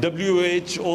WHO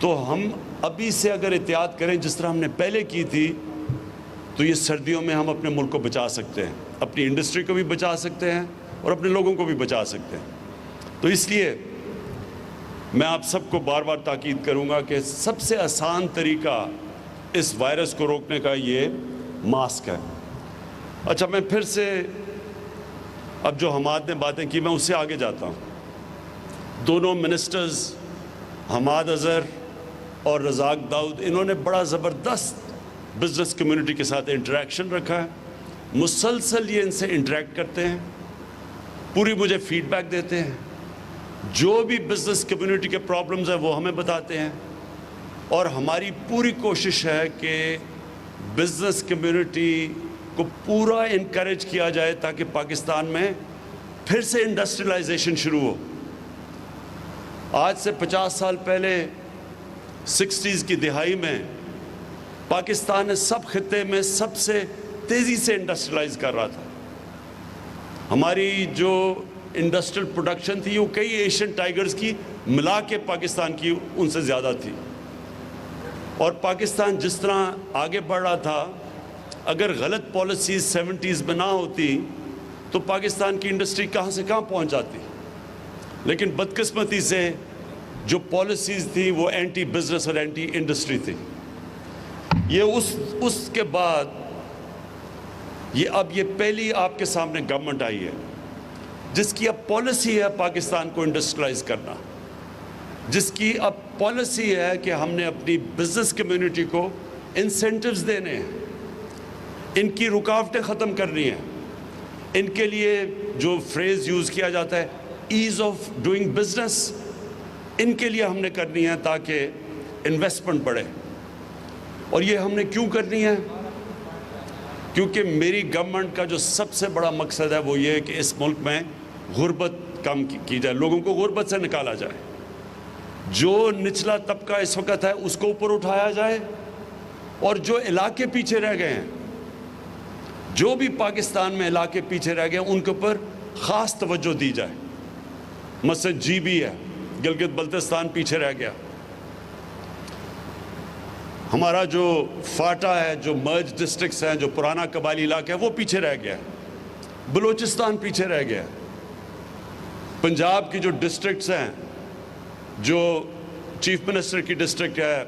تو ہم ابھی سے اگر احتیاط کریں جس طرح ہم نے پہلے کی تھی تو یہ سردیوں میں ہم اپنے ملک کو بچا سکتے ہیں، اپنی انڈسٹری کو بھی بچا سکتے ہیں اور اپنے لوگوں کو بھی بچا سکتے ہیں۔ تو اس لیے میں آپ سب کو بار بار تاکید کروں گا کہ سب سے آسان طریقہ اس وائرس کو روکنے کا یہ ماسک ہے۔ اچھا، میں پھر سے اب جو حماد نے باتیں کی میں اس سے آگے جاتا ہوں۔ دونوں منسٹرز حماد اظہر اور رزاق داؤد، انہوں نے بڑا زبردست بزنس کمیونٹی کے ساتھ انٹریکشن رکھا ہے، مسلسل یہ ان سے انٹریکٹ کرتے ہیں، پوری مجھے فیڈ بیک دیتے ہیں، جو بھی بزنس کمیونٹی کے پرابلمز ہیں وہ ہمیں بتاتے ہیں، اور ہماری پوری کوشش ہے کہ بزنس کمیونٹی کو پورا انکریج کیا جائے تاکہ پاکستان میں پھر سے انڈسٹریلائزیشن شروع ہو۔ آج سے 50 سال پہلے 60s کی دہائی میں پاکستان نے سب خطے میں سب سے تیزی سے انڈسٹریلائز کر رہا تھا۔ ہماری جو انڈسٹریل پروڈکشن تھی وہ کئی ایشین ٹائیگرز کی ملا کے پاکستان کی ان سے زیادہ تھی، اور پاکستان جس طرح آگے بڑھ رہا تھا، اگر غلط پالیسیز 70s میں نہ ہوتی تو پاکستان کی انڈسٹری کہاں سے کہاں پہنچ جاتی، لیکن بدقسمتی سے جو پالیسیز تھی وہ اینٹی بزنس اور اینٹی انڈسٹری تھی۔ یہ اس کے بعد اب یہ پہلی آپ کے سامنے گورنمنٹ آئی ہے جس کی اب پالیسی ہے پاکستان کو انڈسٹریلائز کرنا، جس کی اب پالیسی ہے کہ ہم نے اپنی بزنس کمیونٹی کو انسینٹیوز دینے ہیں، ان کی رکاوٹیں ختم کرنی ہیں، ان کے لیے جو فریز یوز کیا جاتا ہے ایز آف ڈوئنگ بزنس، ان کے لیے ہم نے کرنی ہے تاکہ انویسٹمنٹ بڑھے۔ اور یہ ہم نے کیوں کرنی ہے؟ کیونکہ میری گورنمنٹ کا جو سب سے بڑا مقصد ہے وہ یہ ہے کہ اس ملک میں غربت کم کی جائے، لوگوں کو غربت سے نکالا جائے، جو نچلا طبقہ اس وقت ہے اس کو اوپر اٹھایا جائے، اور جو علاقے پیچھے رہ گئے ہیں، جو بھی پاکستان میں علاقے پیچھے رہ گئے ہیں ان کے اوپر خاص توجہ دی جائے۔ مثلا جی بی ہے، گلگت بلتستان پیچھے رہ گیا، ہمارا جو فاٹا ہے، جو مرج ڈسٹرکٹس ہیں، جو پرانا قبائلی علاقہ ہے وہ پیچھے رہ گیا، بلوچستان پیچھے رہ گیا، پنجاب کی جو ڈسٹرکٹس ہیں، جو چیف منسٹر کی ڈسٹرکٹ ہے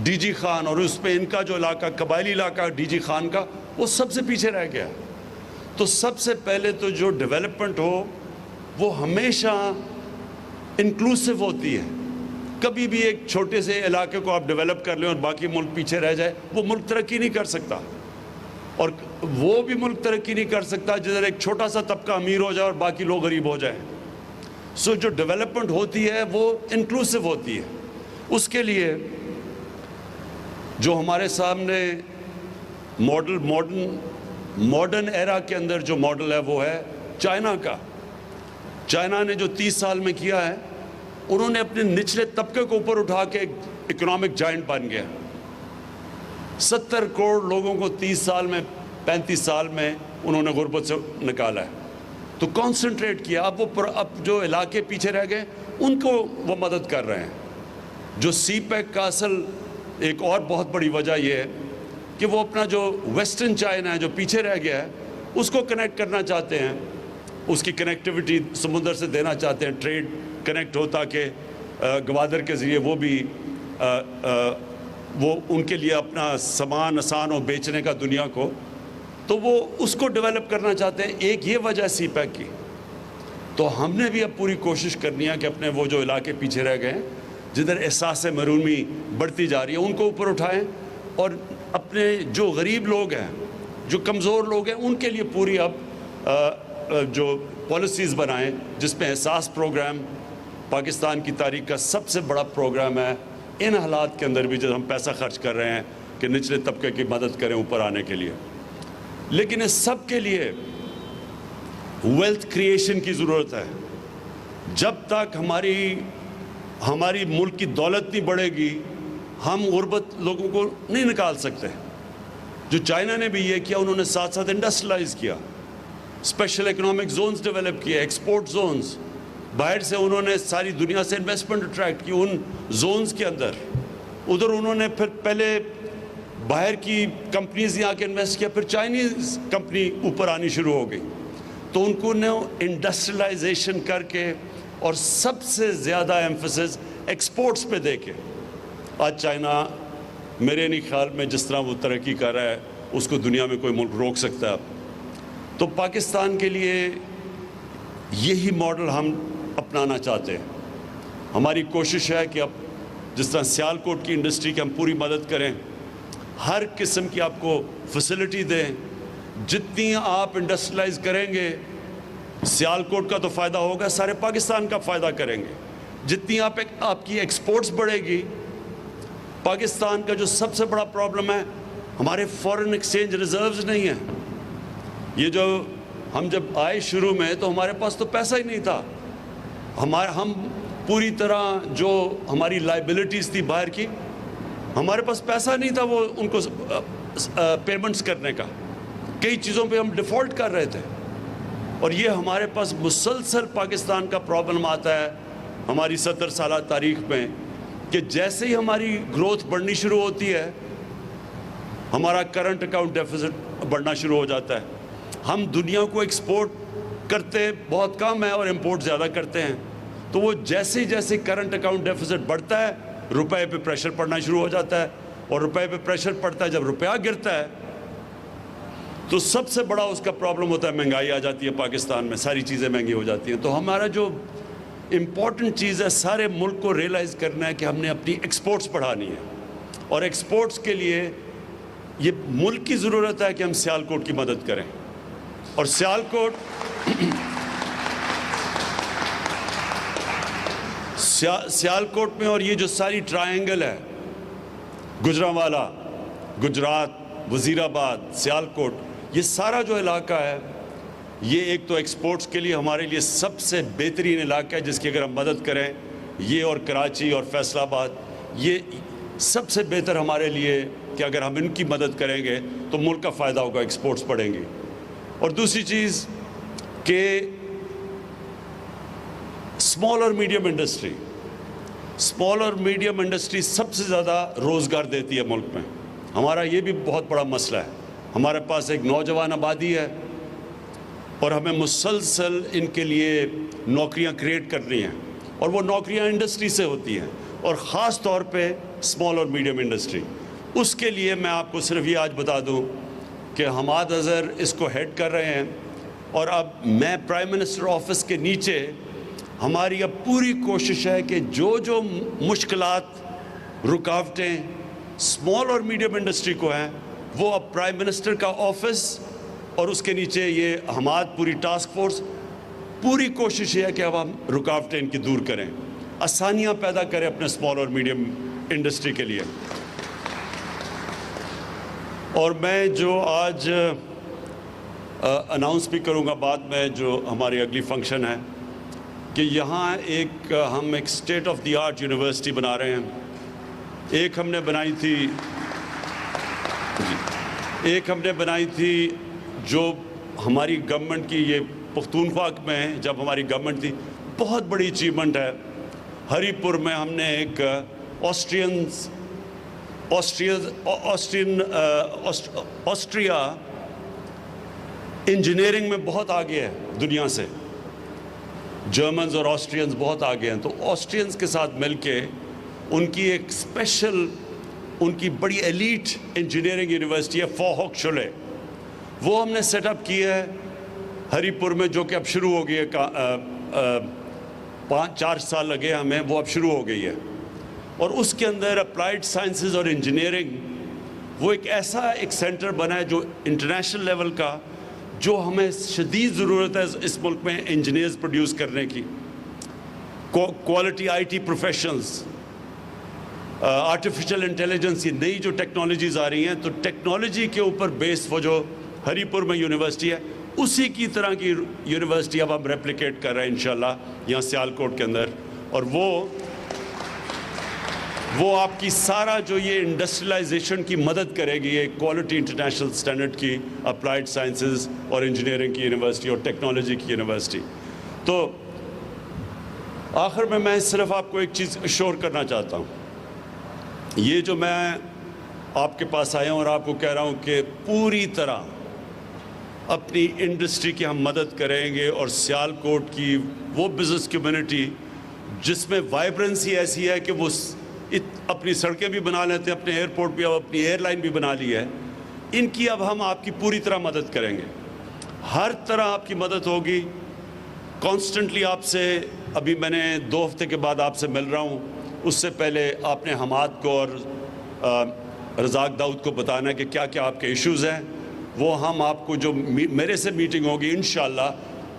ڈی جی خان، اور اس پہ ان کا جو علاقہ قبائلی علاقہ ڈی جی خان کا، وہ سب سے پیچھے رہ گیا۔ تو سب سے پہلے تو جو ڈیولپمنٹ ہو وہ ہمیشہ انکلوسیو ہوتی ہے، کبھی بھی ایک چھوٹے سے علاقے کو آپ ڈیولپ کر لیں اور باقی ملک پیچھے رہ جائے، وہ ملک ترقی نہیں کر سکتا، اور وہ بھی ملک ترقی نہیں کر سکتا جدھر ایک چھوٹا سا طبقہ امیر ہو جائے اور باقی لوگ غریب ہو جائیں۔ سو جو ڈیولپمنٹ ہوتی ہے وہ انکلوسیو ہوتی ہے۔ اس کے لیے جو ہمارے سامنے ماڈرن ایرا کے اندر جو ماڈل ہے وہ ہے چائنا کا۔ چائنا نے جو 30 سال میں کیا ہے، انہوں نے اپنے نچلے طبقے کو اوپر اٹھا کے ایک اکنامک جائنٹ بن گیا، 70 کروڑ لوگوں کو 30 سال میں 35 سال میں انہوں نے غربت سے نکالا ہے۔ تو کانسنٹریٹ کیا، اب جو علاقے پیچھے رہ گئے ان کو وہ مدد کر رہے ہیں۔ جو سی پیک کا اصل ایک اور بہت بڑی وجہ یہ ہے کہ وہ اپنا جو ویسٹرن چائنا ہے جو پیچھے رہ گیا ہے اس کو کنیکٹ کرنا چاہتے ہیں، اس کی کنیکٹیوٹی سمندر سے دینا چاہتے ہیں، ٹریڈ کنیکٹ ہو تاکہ گوادر کے ذریعے وہ ان کے لیے اپنا سامان آسان ہو بیچنے کا دنیا کو، تو وہ اس کو ڈیولپ کرنا چاہتے ہیں۔ ایک یہ وجہ سی پیک کی۔ تو ہم نے بھی اب پوری کوشش کرنی ہے کہ اپنے وہ جو علاقے پیچھے رہ گئے ہیں جدھر احساس محرومی بڑھتی جا رہی ہے ان کو اوپر اٹھائیں، اور اپنے جو غریب لوگ ہیں، جو کمزور لوگ ہیں، ان کے لیے پوری اب جو پالیسیز بنائیں، جس میں احساس پروگرام پاکستان کی تاریخ کا سب سے بڑا پروگرام ہے۔ ان حالات کے اندر بھی جب ہم پیسہ خرچ کر رہے ہیں کہ نچلے طبقے کی مدد کریں اوپر آنے کے لیے، لیکن اس سب کے لیے ویلتھ کریشن کی ضرورت ہے۔ جب تک ہماری ملک کی دولت نہیں بڑھے گی، ہم غربت لوگوں کو نہیں نکال سکتے۔ جو چائنا نے بھی یہ کیا، انہوں نے ساتھ ساتھ انڈسٹریلائز کیا، اسپیشل اکنامک زونز ڈیولپ کیے، ایکسپورٹ زونز، باہر سے انہوں نے ساری دنیا سے انویسٹمنٹ اٹریکٹ کی ان زونز کے اندر. ادھر انہوں نے پھر پہلے باہر کی کمپنیز یہاں کے انویسٹ کیا, پھر چائنیز کمپنی اوپر آنی شروع ہو گئی. تو ان کو نے انڈسٹریلائزیشن کر کے اور سب سے زیادہ ایمفسس ایکسپورٹس پہ دے کے آج چائنا میرے نہیں خیال میں جس طرح وہ ترقی کر رہا ہے اس کو دنیا میں کوئی ملک روک سکتا ہے. تو پاکستان کے لیے یہی ماڈل ہم اپنانا چاہتے ہیں. ہماری کوشش ہے کہ اب جس طرح سیالکوٹ کی انڈسٹری کی ہم پوری مدد کریں, ہر قسم کی آپ کو فیسلٹی دیں. جتنی آپ انڈسٹریلائز کریں گے سیالکوٹ کا تو فائدہ ہوگا, سارے پاکستان کا فائدہ کریں گے. جتنی آپ کی ایکسپورٹس بڑھے گی, پاکستان کا جو سب سے بڑا پرابلم ہے ہمارے فورن ایکسچینج ریزروز نہیں ہیں. یہ جو ہم جب آئے شروع میں تو ہمارے پاس تو پیسہ ہی نہیں تھا. ہم پوری طرح جو ہماری لائبلٹیز تھی باہر کی, ہمارے پاس پیسہ نہیں تھا وہ ان کو پیمنٹس کرنے کا. کئی چیزوں پہ ہم ڈیفالٹ کر رہے تھے. اور یہ ہمارے پاس مسلسل پاکستان کا پرابلم آتا ہے ہماری 70 سالہ تاریخ میں کہ جیسے ہی ہماری گروتھ بڑھنی شروع ہوتی ہے ہمارا کرنٹ اکاؤنٹ ڈیفیسٹ بڑھنا شروع ہو جاتا ہے. ہم دنیا کو ایکسپورٹ کرتے بہت کم ہے اور امپورٹ زیادہ کرتے ہیں. تو وہ جیسے جیسے کرنٹ اکاؤنٹ ڈیفیسٹ بڑھتا ہے روپے پہ پریشر پڑنا شروع ہو جاتا ہے. اور روپے پہ پریشر پڑتا ہے جب روپیہ گرتا ہے تو سب سے بڑا اس کا پرابلم ہوتا ہے مہنگائی آ جاتی ہے پاکستان میں, ساری چیزیں مہنگی ہو جاتی ہیں. تو ہمارا جو امپورٹنٹ چیز ہے سارے ملک کو ریئلائز کرنا ہے کہ ہم نے اپنی ایکسپورٹس بڑھانی ہے. اور ایکسپورٹس کے لیے یہ ملک کی ضرورت ہے کہ ہم سیالکوٹ کی مدد کریں. اور سیالکوٹ میں اور یہ جو ساری ٹرائنگل ہے, گجرانوالہ, گجرات, وزیر آباد, سیالکوٹ, یہ سارا جو علاقہ ہے یہ ایک تو ایکسپورٹس کے لیے ہمارے لیے سب سے بہترین علاقہ ہے جس کی اگر ہم مدد کریں, یہ اور کراچی اور فیصل آباد, یہ سب سے بہتر ہمارے لیے کہ اگر ہم ان کی مدد کریں گے تو ملک کا فائدہ ہوگا, ایکسپورٹس بڑھیں گی. اور دوسری چیز کہ اسمال اور میڈیم انڈسٹری سب سے زیادہ روزگار دیتی ہے ملک میں. ہمارا یہ بھی بہت بڑا مسئلہ ہے. ہمارے پاس ایک نوجوان آبادی ہے اور ہمیں مسلسل ان کے لیے نوکریاں کریٹ کرنی ہیں, اور وہ نوکریاں انڈسٹری سے ہوتی ہیں, اور خاص طور پہ اسمال اور میڈیم انڈسٹری. اس کے لیے میں آپ کو صرف یہ آج بتا دوں کہ حماد اظہر اس کو ہیڈ کر رہے ہیں, اور اب میں پرائم منسٹر آفس کے نیچے ہماری اب پوری کوشش ہے کہ جو مشکلات, رکاوٹیں اسمال اور میڈیم انڈسٹری کو ہیں وہ اب پرائم منسٹر کا آفس اور اس کے نیچے یہ حماد پوری ٹاسک فورس, پوری کوشش یہ ہے کہ اب ہم رکاوٹیں ان کی دور کریں, آسانیاں پیدا کریں اپنے اسمال اور میڈیم انڈسٹری کے لیے. اور میں جو آج اناؤنس بھی کروں گا بعد میں جو ہماری اگلی فنکشن ہے کہ یہاں ہم ایک state of the art university بنا رہے ہیں. ایک ہم نے بنائی تھی جو ہماری گورنمنٹ کی, یہ پختونخوا میں جب ہماری گورنمنٹ تھی, بہت بڑی اچیومنٹ ہے. ہری پور میں ہم نے ایک آسٹریا انجینئرنگ میں بہت آگے ہے دنیا سے, جرمنز اور آسٹرینز بہت آگے ہیں. تو آسٹرینز کے ساتھ مل کے ان کی ایک اسپیشل, ان کی بڑی ایلیٹ انجینئرنگ یونیورسٹی ہے فوہوک-شولے, وہ ہم نے سیٹ اپ کی ہے ہری پور میں, جو کہ اب شروع ہو گئی ہے. 4 سال لگے ہمیں, وہ اب شروع ہو گئی ہے. اور اس کے اندر اپلائیڈ سائنسز اور انجینئرنگ وہ ایک ایسا ایک سینٹر بنا ہے جو انٹرنیشنل لیول کا, جو ہمیں شدید ضرورت ہے اس ملک میں انجینئرز پروڈیوس کرنے کی. Quality I T professionals, artificial intelligence, یہ نئی جو ٹیکنالوجیز آ رہی ہیں, تو ٹیکنالوجی کے اوپر بیس وہ جو ہری پور میں یونیورسٹی ہے اسی کی طرح کی یونیورسٹی اب ہم ریپلیکیٹ کر رہے ہیں انشاءاللہ یہاں سیالکوٹ کے اندر. اور وہ آپ کی سارا جو یہ انڈسٹریلائزیشن کی مدد کرے گی, یہ کوالٹی انٹرنیشنل سٹینڈرڈ کی اپلائیڈ سائنسز اور انجینئرنگ کی یونیورسٹی اور ٹیکنالوجی کی یونیورسٹی. تو آخر میں صرف آپ کو ایک چیز اشور کرنا چاہتا ہوں. یہ جو میں آپ کے پاس آیا ہوں اور آپ کو کہہ رہا ہوں کہ پوری طرح اپنی انڈسٹری کی ہم مدد کریں گے، اور سیالکوٹ کی وہ بزنس کمیونٹی جس میں وائبرنسی ایسی ہے کہ وہ اپنی سڑکیں بھی بنا لیتے ہیں، اپنے ایئرپورٹ بھی، اب اپنی ایئر لائن بھی بنا لی ہے، ان کی اب ہم آپ کی پوری طرح مدد کریں گے. ہر طرح آپ کی مدد ہوگی. کانسٹنٹلی آپ سے، ابھی میں نے 2 ہفتے کے بعد آپ سے مل رہا ہوں، اس سے پہلے آپ نے حماد کو اور رزاق داؤد کو بتانا ہے کہ کیا کیا آپ کے ایشوز ہیں. وہ ہم آپ کو جو میرے سے میٹنگ ہوگی انشاءاللہ،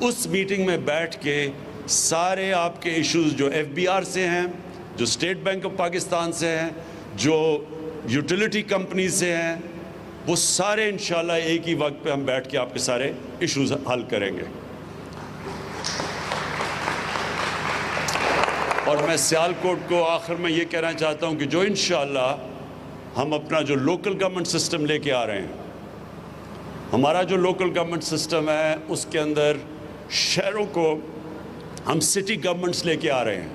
اس میٹنگ میں بیٹھ کے سارے آپ کے ایشوز جو FBR سے ہیں، جو اسٹیٹ بینک آف پاکستان سے ہیں، جو یوٹیلیٹی کمپنی سے ہیں، وہ سارے انشاءاللہ ایک ہی وقت پہ ہم بیٹھ کے آپ کے سارے ایشوز حل کریں گے. اور میں سیالکوٹ کو آخر میں یہ کہنا چاہتا ہوں کہ جو انشاءاللہ ہم اپنا جو لوکل گورنمنٹ سسٹم لے کے آ رہے ہیں، ہمارا جو لوکل گورنمنٹ سسٹم ہے اس کے اندر شہروں کو ہم سٹی گورنمنٹس لے کے آ رہے ہیں،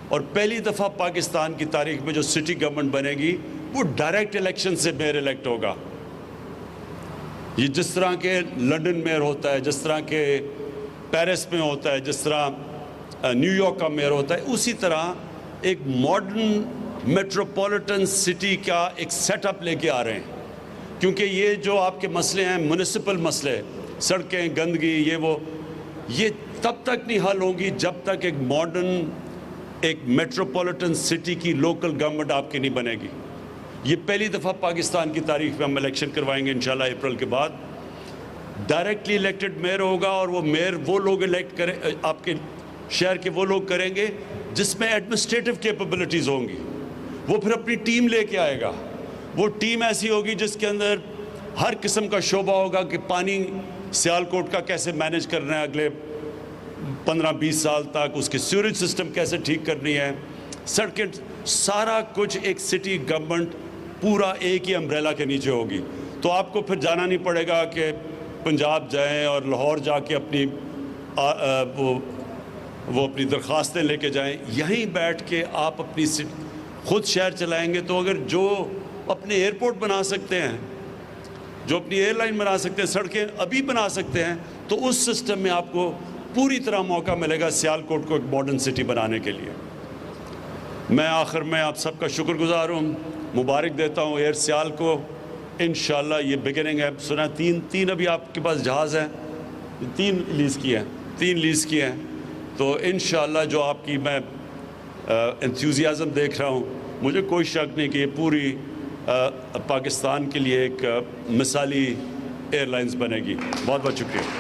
اور پہلی دفعہ پاکستان کی تاریخ میں جو سٹی گورنمنٹ بنے گی وہ ڈائریکٹ الیکشن سے میئر الیکٹ ہوگا. یہ جس طرح کے لنڈن میئر ہوتا ہے، جس طرح کے پیرس میں ہوتا ہے، جس طرح نیو یارک کا میئر ہوتا ہے، اسی طرح ایک ماڈرن میٹروپولیٹن سٹی کا ایک سیٹ اپ لے کے آ رہے ہیں. کیونکہ یہ جو آپ کے مسئلے ہیں، میونسپل مسئلے، سڑکیں، گندگی، یہ تب تک نہیں حل ہوں گی جب تک ایک ماڈرن، ایک میٹروپولیٹن سٹی کی لوکل گورنمنٹ آپ کی نہیں بنے گی. یہ پہلی دفعہ پاکستان کی تاریخ میں ہم الیکشن کروائیں گے انشاءاللہ اپریل کے بعد. ڈائریکٹلی الیکٹڈ میئر ہوگا، اور وہ میئر وہ لوگ الیکٹ کریں، آپ کے شہر کے وہ لوگ کریں گے جس میں ایڈمنسٹریٹو کیپبلٹیز ہوں گی. وہ پھر اپنی ٹیم لے کے آئے گا. وہ ٹیم ایسی ہوگی جس کے اندر ہر قسم کا شعبہ ہوگا کہ پانی سیالکوٹ کا کیسے مینیج کرنا ہے اگلے 15-20 سال تک، اس کے سیوریج سسٹم کیسے ٹھیک کرنی ہے، سڑکیں، سارا کچھ ایک سٹی گورنمنٹ پورا ایک ہی امبریلا کے نیچے ہوگی. تو آپ کو پھر جانا نہیں پڑے گا کہ پنجاب جائیں اور لاہور جا کے اپنی وہ اپنی درخواستیں لے کے جائیں. یہیں بیٹھ کے آپ اپنی خود شہر چلائیں گے. تو اگر جو اپنے ایئرپورٹ بنا سکتے ہیں، جو اپنی ایئر لائن بنا سکتے ہیں، سڑکیں ابھی بنا سکتے ہیں، تو اس سسٹم میں آپ کو پوری طرح موقع ملے گا سیالکوٹ کو ایک ماڈرن سٹی بنانے کے لیے. میں آخر میں آپ سب کا شکر گزار ہوں، مبارک دیتا ہوں ایئر سیال کو. انشاءاللہ یہ بگننگ ہے. سنا تین ابھی آپ کے پاس جہاز ہیں، 3 لیز کیے ہیں. تو انشاءاللہ جو آپ کی میں انتھیوزیازم دیکھ رہا ہوں، مجھے کوئی شک نہیں کہ یہ پوری پاکستان کے لیے ایک مثالی ایئر لائنز بنے گی. بہت بہت شکریہ.